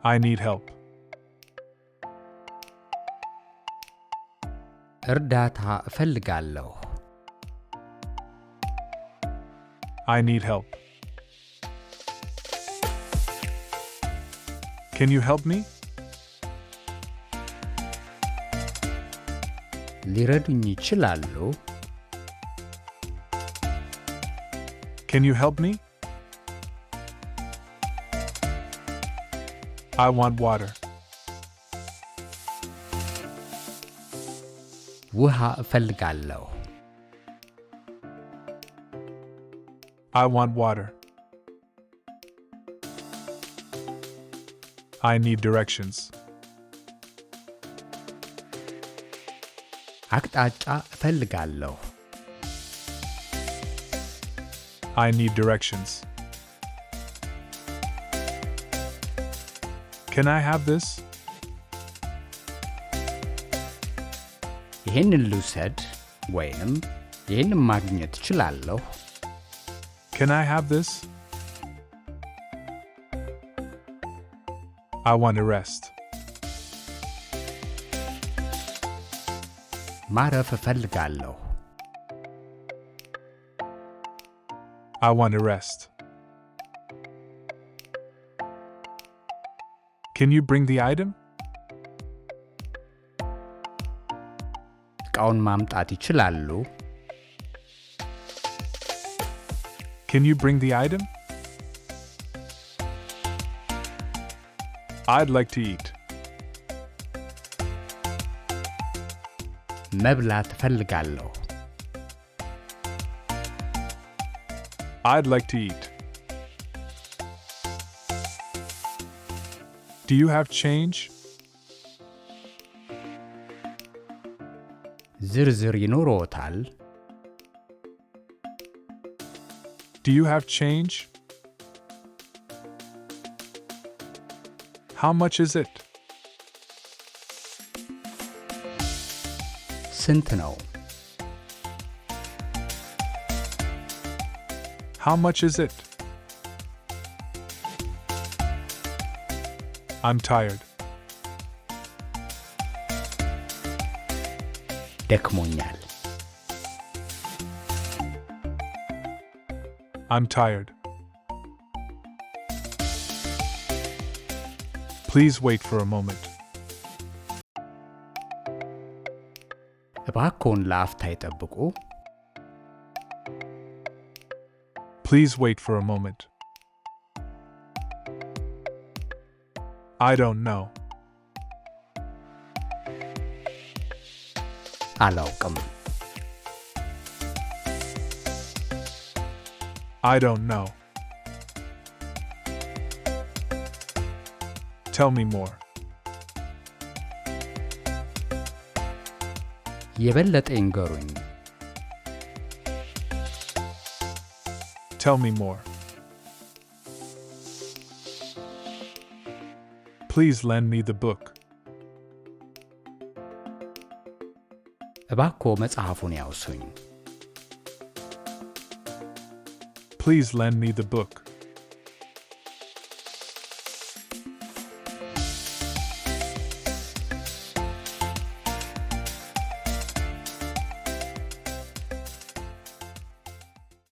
I need help. እርዳታ እፈልጋለሁ I need help. Can you help me? ሊረዱኝ ይችላሉ Can you help me? I want water. ውሃ እፈልጋለሁ I want water. I need directions. አቅጣጫ እፈልጋለሁ I need directions. Can I have this? ይሄንን ልውሰድ ወይንም ይሄንን ማግኘት እችላለሁ Can I have this? I want to rest. ማረፍ እፈልጋለሁ I want to rest. Can you bring the item? ዕቃውን ማምጣት ይችላሉ Can you bring the item? I'd like to eat. መብላት እፈልጋለሁ I'd like to eat. Do you have change? ዝርዝር ይኖርዎታል Do you have change? How much is it? ስንት ነው How much is it? I'm tired. ደክሞኛል I'm tired. Please wait for a moment. እባክዎን ለአፍታ ይጠብቁ Please wait for a moment. I don't know. አላውቅም I don't know. Tell me more. የበለጠ ይንገሩኝ Tell me more. Please lend me the book. እባክዎ መጽሐፉን ያውሱኝ Please lend me the book.